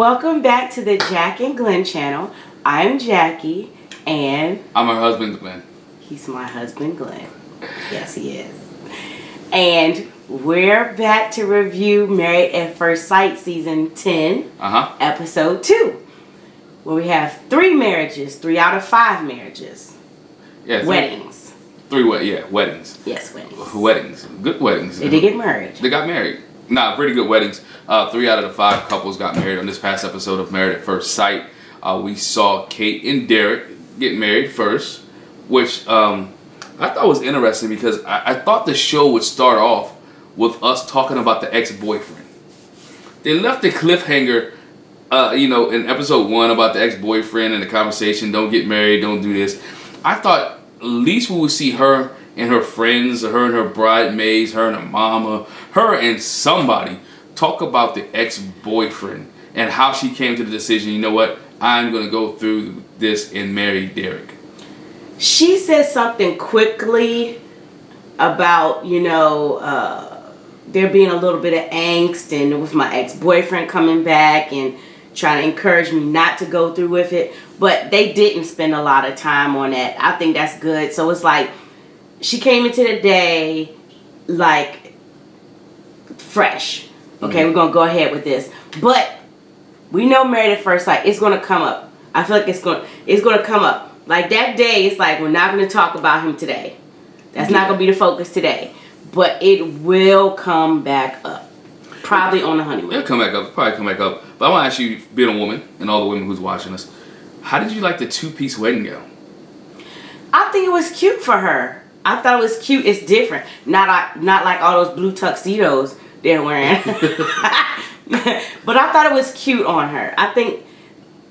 Welcome back to the Jack and Glenn channel. I'm Jackie and I'm her husband, Glenn. He's my husband, Glenn. Yes, he is. And we're back to review Married at First Sight Season 10, Episode 2. Where we have 3 marriages, 3 out of 5 marriages. Yeah, weddings. Weddings. Yes, weddings. Weddings. Good weddings. They did get married. They got married. Pretty good weddings. 3 out of the 5 couples got married on this past episode of Married at First Sight. We saw Kate and Derek get married first, which I thought was interesting because I thought the show would start off with us talking about the ex-boyfriend. They left the cliffhanger, in episode 1 about the ex-boyfriend and the conversation, don't get married, don't do this. I thought at least we would see her and her friends, her and her bridesmaids, her and her mama, her and somebody talk about the ex-boyfriend and how she came to the decision, you know what, I'm going to go through this and marry Derek. She said something quickly about, there being a little bit of angst and with my ex-boyfriend coming back and trying to encourage me not to go through with it. But they didn't spend a lot of time on that. I think that's good. So it's like she came into the day like fresh. Okay, We're going to go ahead with this. But we know Married at First Sight, it's going to come up. I feel like it's going to come up. Like that day, it's like we're not going to talk about him today. That's not going to be the focus today. But it will come back up. Probably on the honeymoon. It'll come back up. Probably come back up. But I want to ask you, being a woman, and all the women who's watching us, how did you like the 2-piece wedding gown? I think it was cute for her. I thought it was cute. It's different. Not like all those blue tuxedos they're wearing. But I thought it was cute on her. I think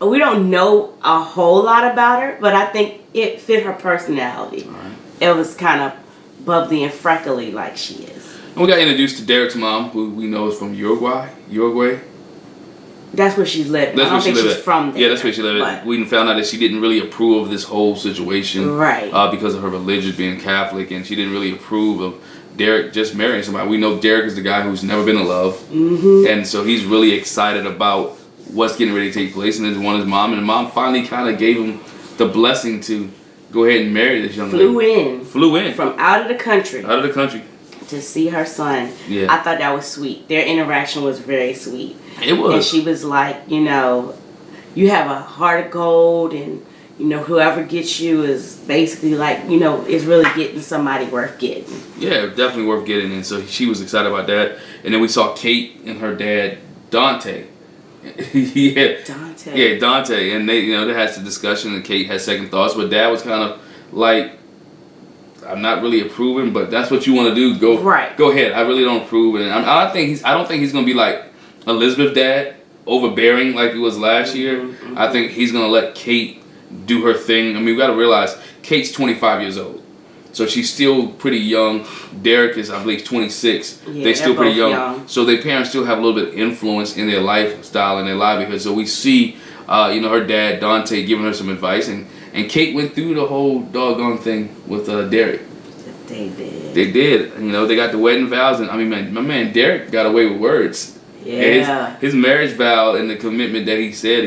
we don't know a whole lot about her, but I think it fit her personality. Right. It was kind of bubbly and freckly like she is. And we got introduced to Derek's mom, who we know is from Uruguay. That's where she's living. I don't think she's from there. Yeah, that's where she lived. We found out that she didn't really approve of this whole situation. Right. Because of her religion being Catholic, and she didn't really approve of Derek just marrying somebody. We know Derek is the guy who's never been in love. Mm-hmm. And so he's really excited about what's getting ready to take place. And then his mom, and the mom finally kind of gave him the blessing to go ahead and marry this young lady. Flew in. From out of the country. Out of the country. To see her son. Yeah. I thought that was sweet. Their interaction was very sweet. It was. And she was like, you have a heart of gold, and whoever gets you is basically like, is really getting somebody worth getting. Yeah, definitely worth getting. And so she was excited about that. And then we saw Kate and her dad, Dante. Dante. Yeah, Dante. And they had some discussion, and Kate had second thoughts, but Dad was kind of like, I'm not really approving, but that's what you want to do. Go ahead. I really don't approve, and I don't think he's gonna be like Elizabeth's dad, overbearing like he was last year. Mm-hmm. I think he's gonna let Kate do her thing. I mean, we got to realize Kate's 25 years old, so she's still pretty young. Derek is, I believe, 26. Yeah, they're still pretty young, so their parents still have a little bit of influence in their lifestyle and their livelihood. So we see, her dad Dante giving her some advice, and Kate went through the whole doggone thing with Derek. They did. They did. They got the wedding vows, and my man Derek got away with words. Yeah. His marriage vow and the commitment that he said,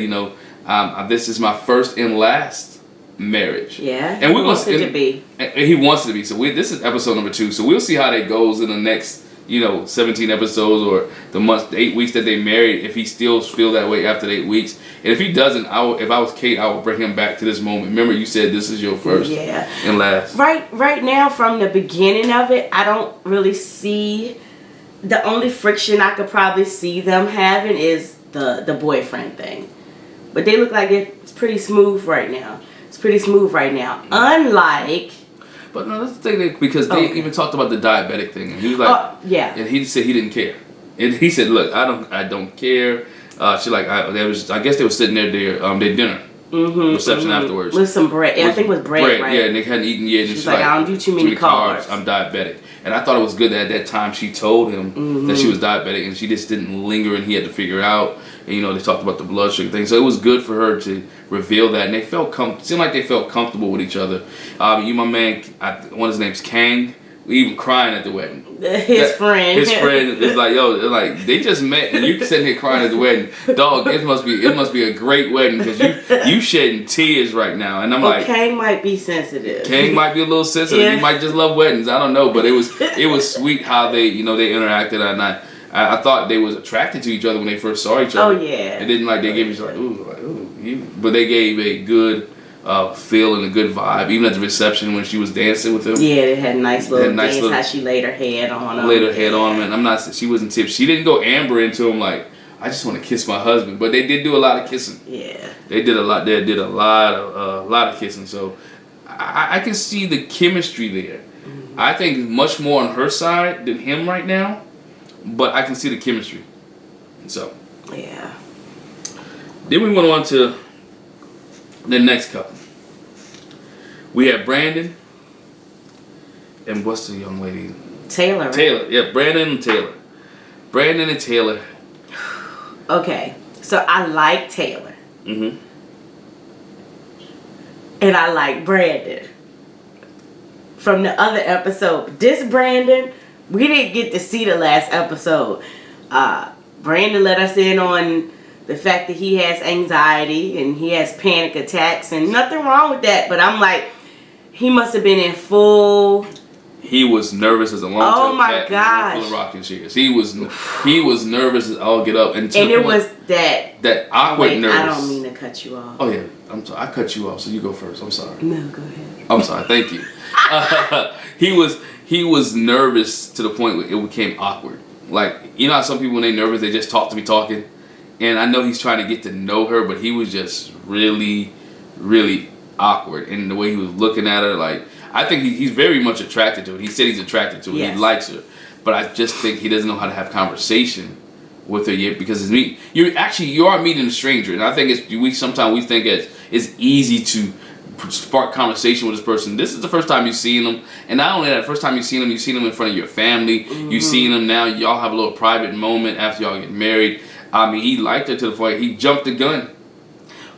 this is my first and last marriage. Yeah. And he wants it to be. He wants it to be. So this is episode number 2. So we'll see how that goes in the next 17 episodes or the 8 weeks that they married, if he still feel that way after the 8 weeks. And if he doesn't, if I was Kate, I would bring him back to this moment. Remember, you said this is your first and last. Right now, from the beginning of it, I don't really see, the only friction I could probably see them having is the boyfriend thing. But they look like it's pretty smooth right now. Unlike... But no, that's the thing, because they even talked about the diabetic thing, and he was like, and he said he didn't care, and he said, look, I don't care. She like, I guess they were sitting there their dinner reception afterwards with some bread. I think it was bread, right? Yeah, and they hadn't eaten yet. And she's like, I don't do too many carbs. I'm diabetic, and I thought it was good that at that time she told him that she was diabetic, and she just didn't linger, and he had to figure out. And they talked about the blood sugar thing, so it was good for her to reveal that, and they seemed like they felt comfortable with each other. My man, his name's Kang, even crying at the wedding. His friend is like, yo, like they just met and you sitting here crying at the wedding. Dog, it must be a great wedding because you shedding tears right now. And I'm like, Kang might be sensitive. Kang might be a little sensitive. Yeah. He might just love weddings. I don't know, but it was sweet how they they interacted, and I thought they was attracted to each other when they first saw each other. Oh yeah. And then they gave each other but they gave a good feel and a good vibe, even at the reception when she was dancing with him. Yeah, they had a nice little dance. How she laid her head on him. Laid her head on him, and she wasn't tipped. She didn't go Amber into him like, I just want to kiss my husband. But they did do a lot of kissing. Yeah. They did a lot. They did a lot of kissing. So I can see the chemistry there. Mm-hmm. I think much more on her side than him right now, but I can see the chemistry. So. Yeah. Then we went on to the next couple. We have Brandon and what's the young lady? Taylor. Right? Taylor. Yeah, Brandon and Taylor. Brandon and Taylor. Okay, so I like Taylor. Mm-hmm. And I like Brandon. From the other episode. This Brandon, we didn't get to see the last episode. Brandon let us in on the fact that he has anxiety and he has panic attacks, and nothing wrong with that, but I'm like, he must have been in full. He was nervous as a long-tailed cat. Oh my gosh! Full of rocking chairs. He was nervous as all get up, and it was that awkward nervous. I don't mean to cut you off. Oh yeah, I'm sorry. I cut you off, so you go first. I'm sorry. No, go ahead. I'm sorry. Thank you. He was nervous to the point where it became awkward. Like, you know how some people when they're nervous they just talk to be talking. And I know he's trying to get to know her, but he was just really, really awkward. And the way he was looking at her, like, I think he's very much attracted to her. He said he's attracted to her. Yes. He likes her. But I just think he doesn't know how to have conversation with her yet because you are meeting a stranger. And I think sometimes we think it's easy to spark conversation with this person. This is the first time you've seen them. And not only that, the first time you've seen them in front of your family. Mm-hmm. You've seen them now. Y'all have a little private moment after y'all get married. I mean, he liked her to the point he jumped the gun.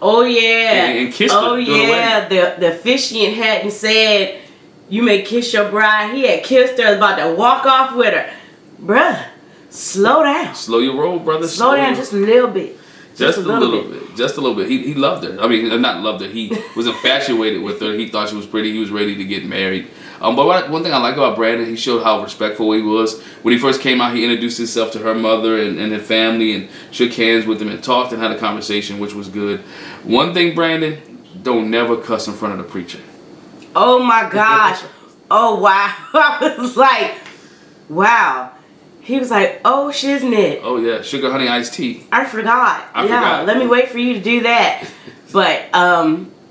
Oh yeah, and kissed her. Oh yeah, the officiant hadn't said you may kiss your bride. He had kissed her, about to walk off with her. Bruh, slow down. Slow your roll, brother. Slow down just a little bit. Just a little bit. Just a little bit. He loved her. I mean, not loved her. He was infatuated with her. He thought she was pretty. He was ready to get married. But one thing I like about Brandon, he showed how respectful he was. When he first came out, he introduced himself to her mother and her family and shook hands with them and talked and had a conversation, which was good. One thing, Brandon, don't never cuss in front of the preacher. Oh my gosh. Oh wow. I was like, wow. He was like, oh shiznit. Oh yeah, sugar honey iced tea. I forgot. Let me wait for you to do that. But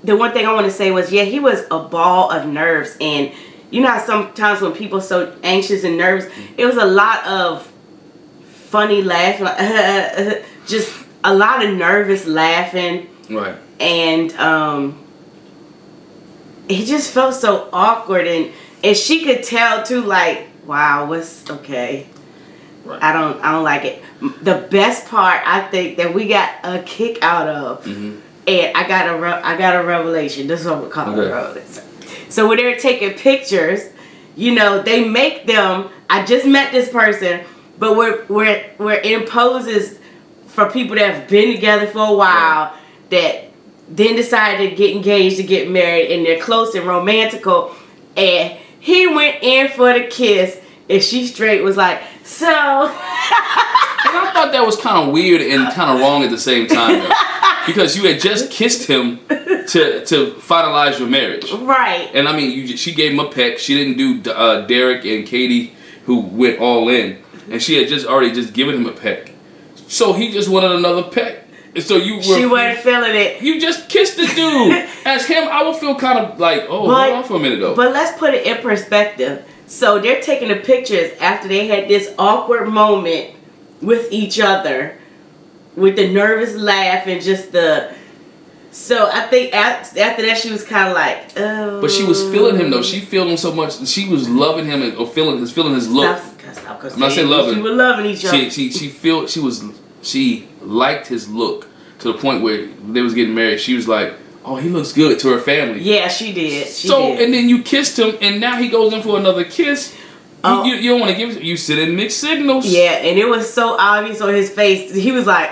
the one thing I want to say was, he was a ball of nerves. And you know how sometimes when people are so anxious and nervous, it was a lot of funny laughing, like, just a lot of nervous laughing. Right. And it just felt so awkward, and she could tell too, like, wow, what's okay. Right. I don't like it. The best part, I think, that we got a kick out of, mm-hmm. and I got a revelation. This is what we call it. Revelation. So when they're taking pictures, they make them. I just met this person, but we're in poses for people that have been together for a while, that then decided to get engaged, to get married, and they're close and romantical. And he went in for the kiss, and she straight was like, so. And I thought that was kind of weird and kind of wrong at the same time, though. Because you had just kissed him to finalize your marriage. Right. And I mean, she gave him a peck. She didn't do Derek and Katie, who went all in. And she had already given him a peck. So he just wanted another peck. And so she wasn't feeling it. You just kissed the dude. As him, I would feel kind of like, hold on for a minute, though. But let's put it in perspective. So they're taking the pictures after they had this awkward moment with each other, with the nervous laugh and just the. So I think after that she was kind of like, oh. But she was feeling him though. She felt him so much. She was loving him or feeling his look. Stop, I'm not saying loving. She was loving each other. She liked his look to the point where they was getting married. She was like, oh, he looks good to her family. Yeah, she did. And then you kissed him, and now he goes in for another kiss. You don't want to give. You sit in mixed signals. Yeah, and it was so obvious on his face. He was like,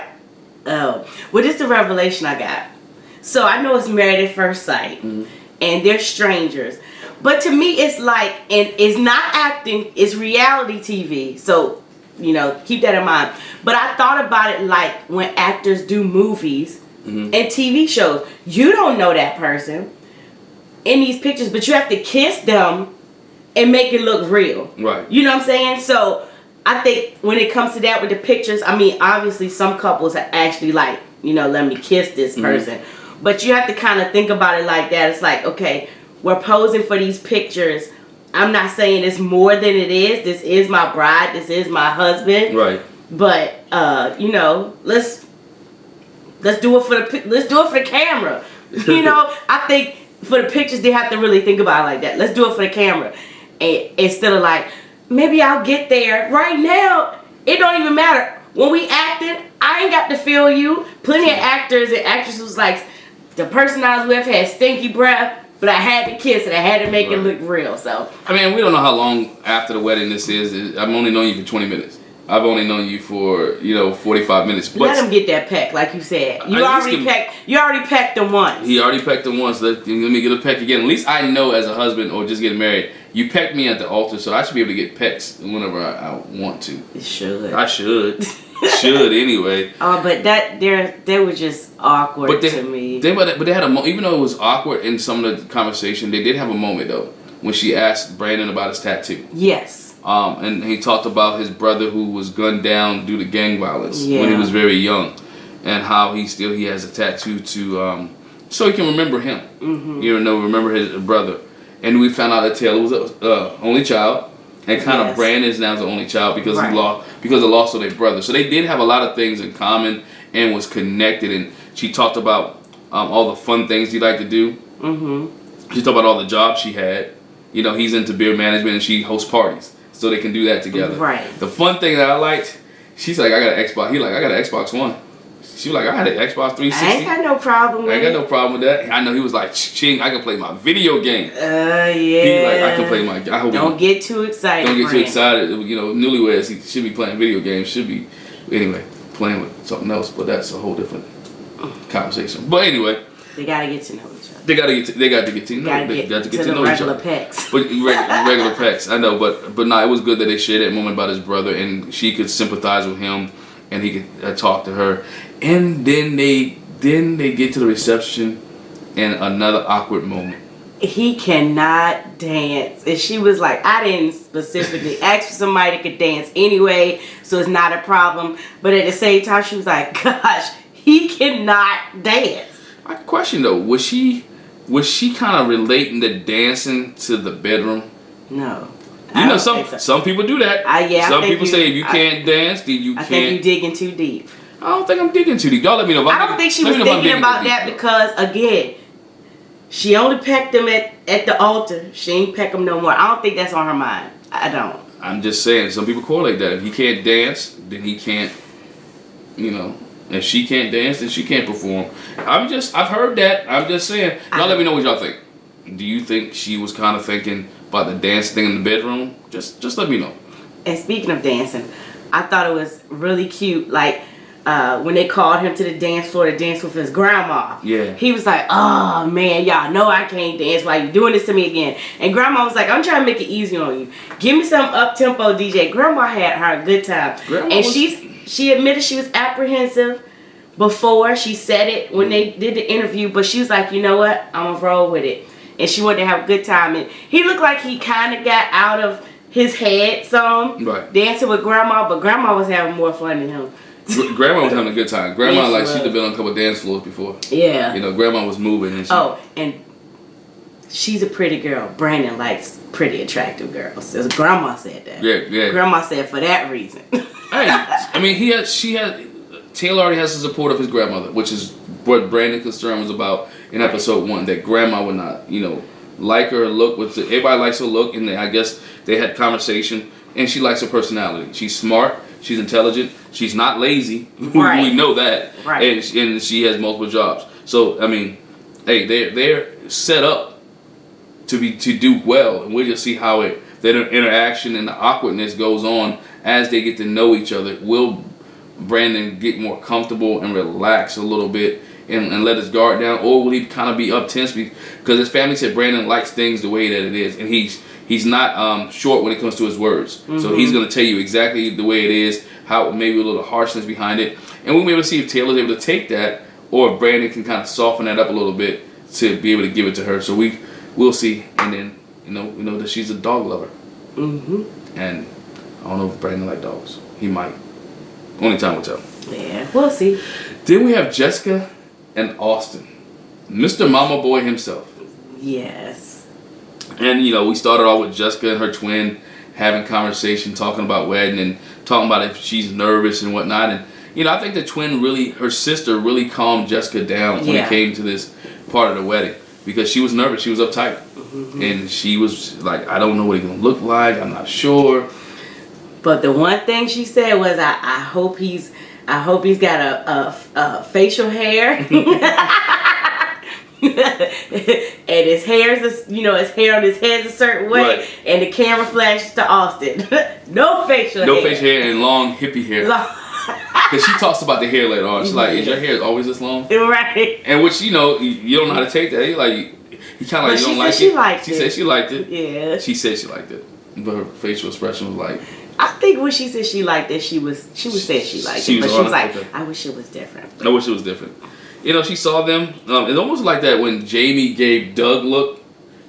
"Oh, well, this is the revelation I got." So I know it's Married at First Sight, and they're strangers, but to me, it's like, and it's not acting; it's reality TV. So keep that in mind. But I thought about it like when actors do movies and TV shows. You don't know that person in these pictures, but you have to kiss them and make it look real. Right. You know what I'm saying? So I think when it comes to that with the pictures, I mean, obviously some couples are actually like, let me kiss this person. But you have to kind of think about it like that. It's like, okay, we're posing for these pictures. I'm not saying it's more than it is. This is my bride. This is my husband. Right. But let's do it for the camera. I think for the pictures they have to really think about it like that. Let's do it for the camera. And instead of like, maybe I'll get there. Right now, it don't even matter. When we acted, I ain't got to feel you. Plenty of actors and actresses was like, the person I was with had stinky breath, but I had to kiss it. I had to make it look real. So I mean, we don't know how long after the wedding this is. I've only known you for 20 minutes. I've only known you for 45 minutes. But let him get that peck, like you said. You already pecked him once. He already pecked him once. Let me get a peck again. At least I know as a husband or just getting married, you pecked me at the altar, so I should be able to get pecks whenever I want to. It should. I should. Should anyway. Oh, but they were just awkward to me. But they had a moment, even though it was awkward in some of the conversation, they did have a moment though when she asked Brandon about his tattoo. Yes. And he talked about his brother who was gunned down due to gang violence when he was very young, and how he has a tattoo to so he can remember him. Remember his brother. And we found out that Taylor was the only child, and kind of Brandon is now the only child because of the loss of their brother. So they did have a lot of things in common and was connected. And she talked about all the fun things he liked to do. She talked about all the jobs she had. He's into beer management and she hosts parties. So they can do that together. Right. The fun thing that I liked, she's like, I got an Xbox. He like, I got an Xbox One. She was like, I had an Xbox 360. I ain't got no problem with it. I ain't got no problem with that. I know he was like, ching, I can play my video game. Yeah. He like, I can play my. I hope don't get too excited. Don't get too excited. Newlyweds, he should be playing video games. Should be, anyway, playing with something else. But that's a whole different conversation. But anyway. They gotta get to know each other. They got to get to know. They got to get to know each other. Regular pecs. But regular pecs, I know. But no, it was good that they shared that moment about his brother, and she could sympathize with him, and he could talk to her. And then they get to the reception, and another awkward moment. He cannot dance, and she was like, I didn't specifically ask for somebody that could dance anyway, so it's not a problem. But at the same time, she was like, gosh, he cannot dance. My question though, was she kind of relating the dancing to the bedroom? No. Some people do that. Some people say if you can't dance, then you can't. I think you're digging too deep. I don't think I'm digging too deep. Y'all let me know. I don't think she was thinking about that because, again, she only pecked him at the altar. She ain't peck him no more. I don't think that's on her mind. I don't. I'm just saying, some people correlate that. If he can't dance, then he can't, If she can't dance, then she can't perform. I've heard that. I'm just saying. Y'all let me know what y'all think. Do you think she was kind of thinking about the dance thing in the bedroom? Just let me know. And speaking of dancing, I thought it was really cute. Like, when they called him to the dance floor to dance with his grandma. Yeah. He was like, oh, man, y'all know I can't dance. Why you doing this to me again? And grandma was like, I'm trying to make it easy on you. Give me some up-tempo DJ. Grandma had her a good time. She admitted she was apprehensive before. She said it when they did the interview, but she was like, you know what? I'm going to roll with it. And she wanted to have a good time. And he looked like he kind of got out of his head some, dancing with grandma, but grandma was having more fun than him. Grandma was having a good time. Grandma, she'd have been on a couple of dance floors before. Yeah. Grandma was moving. And she's a pretty girl. Brandon likes pretty attractive girls. Grandma said that. Yeah. Grandma said for that reason. Taylor already has the support of his grandmother, which is what Brandon's concern was about in episode 1, that grandma would not, like her look. Everybody likes her look, and I guess they had conversation, and she likes her personality. She's smart, she's intelligent, she's not lazy. Right. We know that. Right. And she has multiple jobs. So, they're set up to do well, and we'll just see how it that interaction and the awkwardness goes on as they get to know each other. Will Brandon get more comfortable and relax a little bit and let his guard down, or will he kind of be up tense? Because his family said Brandon likes things the way that it is, and he's not short when it comes to his words. So he's going to tell you exactly the way it is, how maybe a little harshness behind it, and we'll be able to see if Taylor's able to take that, or if Brandon can kind of soften that up a little bit to be able to give it to her. So we'll see, and then we know that she's a dog lover, and I don't know if Brandon likes dogs. He might. Only time will tell. Yeah, we'll see. Then we have Jessica and Austin, Mr. Mama Boy himself. Yes. And we started off with Jessica and her twin having conversation, talking about wedding and talking about if she's nervous and whatnot. And I think the twin her sister really calmed Jessica down when it came to this part of the wedding, because she was nervous, she was uptight, and she was like, I don't know what he's gonna look like, I'm not sure. But the one thing she said was, I hope he's got a facial hair. And his hair's his hair on his head's a certain way, right. And the camera flashes to Austin. No facial hair. No facial hair and long hippie hair. Because she talks about the hair later on. She's like, is your hair always this long? Right. And which you don't know how to take that. He kind of like, you don't like it. She said she liked it. Yeah. She said she liked it, but her facial expression was like. I think when she said she liked it, she was saying she liked it, but she was like, okay. I wish it was different. I wish it was different. She saw them. It's almost like that when Jamie gave Doug look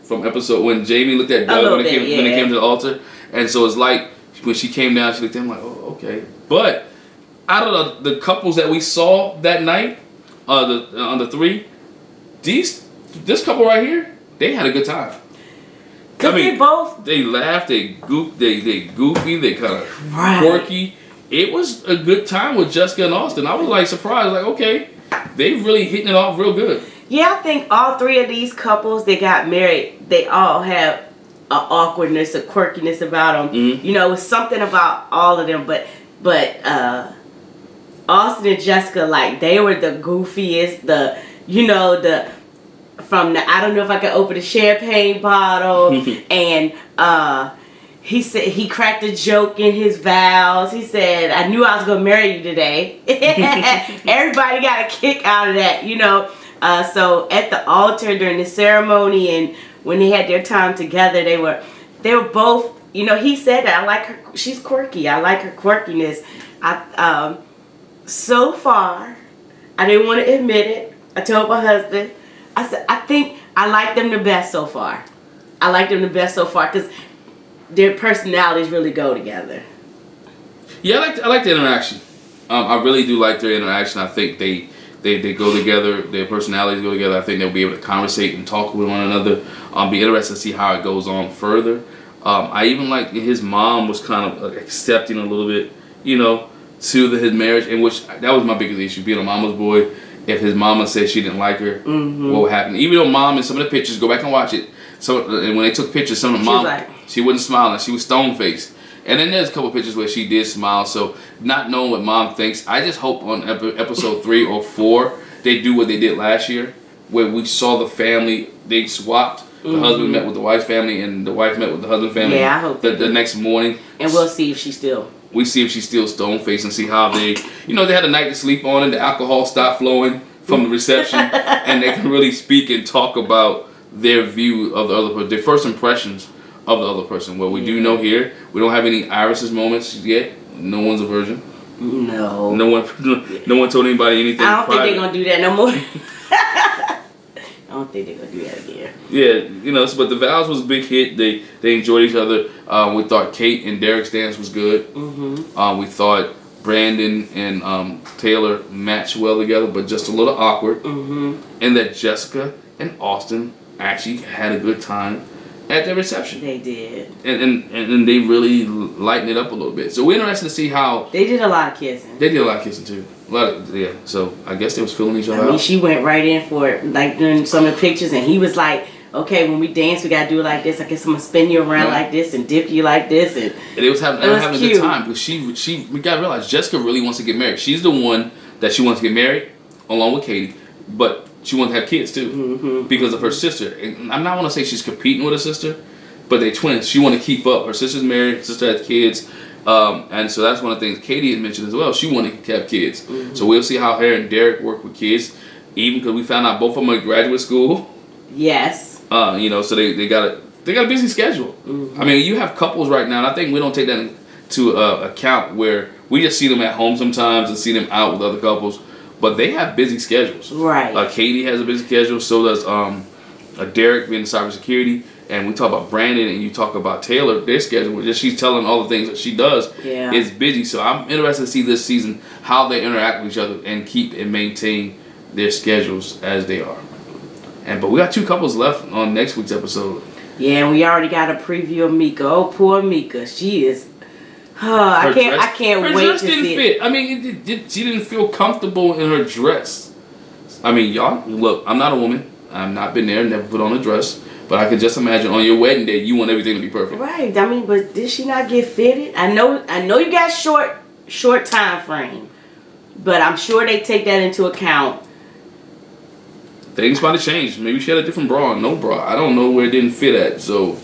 from episode, when Jamie looked at Doug when it came to the altar. And so it's like when she came down, she looked at him like, oh, okay. But out of the couples that we saw that night, on the three, this couple right here, they had a good time. They laughed, they goofy, they kind of quirky. It was a good time with Jessica and Austin. I was like surprised, like, okay, they really hitting it off real good. Yeah, I think all three of these couples that got married, they all have an awkwardness, a quirkiness about them. It's something about all of them, but Austin and Jessica, like, they were the goofiest, from the, I don't know if I could open a champagne bottle, and he said he cracked a joke in his vows. He said, I knew I was going to marry you today. Everybody got a kick out of that, So at the altar during the ceremony and when they had their time together, they were both, he said that, I like her, she's quirky. I like her quirkiness. So far, I didn't want to admit it. I told my husband, I said, I think I like them the best so far. I like them the best so far because their personalities really go together. Yeah, I like the interaction. I really do like their interaction. I think they go together. Their personalities go together. I think they'll be able to conversate and talk with one another. Be interested to see how it goes on further. I even like his mom was kind of accepting a little bit, to his marriage, in which that was my biggest issue, being a mama's boy. If his mama said she didn't like her, what would happen? Even though mom in some of the pictures, go back and watch it. So, and when they took pictures, some of the mom, she wasn't smiling. She was stone faced. And then there's a couple pictures where she did smile. So not knowing what mom thinks, I just hope on episode 3 or 4 they do what they did last year, where we saw the family, they swapped. The husband met with the wife's family, and the wife met with the husband's family. Yeah, I hope the next morning. And we'll see if she's still. We see if she's still stone faced and see how they, they had a night to sleep on, and the alcohol stopped flowing from the reception, and they can really speak and talk about their view of the other person, their first impressions of the other person. What we do know here, we don't have any Iris's moments yet. No one's a virgin. No. No one told anybody anything. I don't think they're gonna do that no more. I don't think they're gonna do that again. Yeah, but the vows was a big hit. They enjoyed each other. We thought Kate and Derek's dance was good. We thought Brandon and Taylor matched well together, but just a little awkward. And that Jessica and Austin actually had a good time at their reception. They did. And they really lightened it up a little bit. So we're interested to see how... They did a lot of kissing. They did a lot of kissing too. So I guess they was feeling each other out. She went right in for it, like during some of the pictures, and he was like, okay, when we dance, we gotta do it like this. I guess I'm gonna spin you around like this and dip you like this. And they was having a good time, because we gotta realize Jessica really wants to get married. She's the one that she wants to get married, along with Katie, but she wants to have kids too, because of her sister. And I'm not want to say she's competing with her sister, but they twins. She want to keep up. Her sister's married. Her sister has kids. And so that's one of the things Katie had mentioned as well. She wanted to have kids. Mm-hmm. So we'll see how her and Derek work with kids. Even because we found out both of them are in graduate school. Yes. So they got a busy schedule. Mm-hmm. I mean, you have couples right now, and I think we don't take that into account where we just see them at home sometimes and see them out with other couples. But they have busy schedules. Right. Katie has a busy schedule. So does Derek being in cybersecurity. And we talk about Brandon and you talk about Taylor, their schedule, just she's telling all the things that she does is busy. So I'm interested to see this season how they interact with each other and keep and maintain their schedules as they are. But we got 2 couples left on next week's episode. Yeah, and we already got a preview of Mika. Oh, poor Mika. She is. I can't wait to see it. Her dress didn't fit. I mean, she didn't feel comfortable in her dress. I mean, y'all, look, I'm not a woman. I've not been there, never put on a dress. But I could just imagine on your wedding day, you want everything to be perfect. Right. I mean, but did she not get fitted? I know you got short time frame, but I'm sure they take that into account. Things might have changed. Maybe she had a different bra or no bra. I don't know where it didn't fit at. So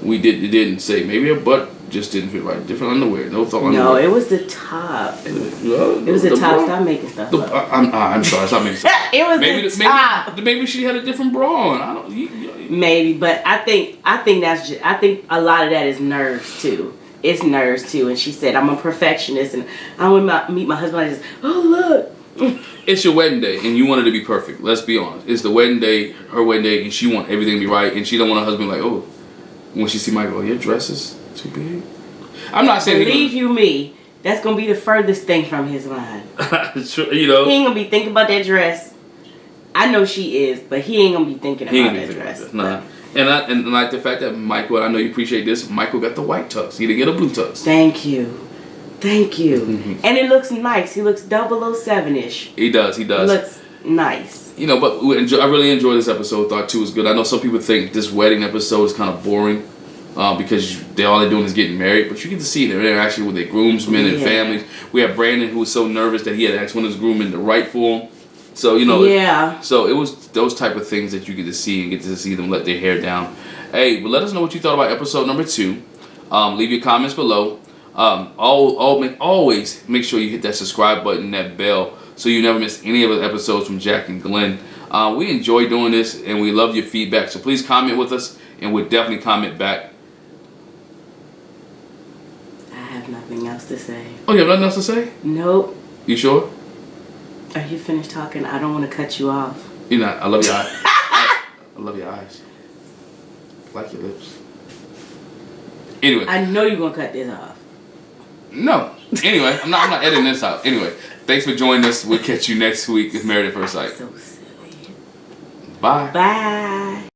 it didn't say. Maybe her butt just didn't fit right. Different underwear. No thought underwear. No, it was the top. It was the top. Stop making stuff up. I'm sorry. Stop making stuff up. It was the top. Maybe she had a different bra on. I don't. Maybe, but I think a lot of that is nerves too. It's nerves too. And she said, "I'm a perfectionist, and I want to meet my husband like this. Oh look." It's your wedding day, and you want it to be perfect. Let's be honest. It's the wedding day, her wedding day, and she want everything to be right, and she don't want her husband like, oh, when she see Michael, your dress is too big. I'm not saying. Believe me, that's gonna be the furthest thing from his mind. You know, he ain't gonna be thinking about that dress. I know she is, but he ain't gonna be thinking about that dress. Nah. And like the fact that Michael, I know you appreciate this, Michael got the white tux. He didn't get a blue tux. Thank you. Mm-hmm. And it looks nice. He looks 007-ish. He does. He looks nice. But I really enjoyed this episode. Thought 2 was good. I know some people think this wedding episode is kind of boring because all they're doing is getting married. But you get to see their interaction with their groomsmen and families. We have Brandon, who was so nervous that he had to ask one of his groommen to write for him. So, so it was those type of things that you get to see and get to see them let their hair down. Hey, but let us know what you thought about episode number 2. Leave your comments below. Always make sure you hit that subscribe button, that bell, so you never miss any of the episodes from Jack and Glenn. We enjoy doing this, and we love your feedback. So please comment with us, and we'll definitely comment back. I have nothing else to say. Oh, you have nothing else to say? Nope. You sure? Are you finished talking? I don't want to cut you off. You're not. I love your eyes. I love your eyes. I like your lips. Anyway. I know you're going to cut this off. No. Anyway, I'm not editing this out. Anyway, thanks for joining us. We'll catch you next week with Married at First Sight. So silly. Bye. Bye.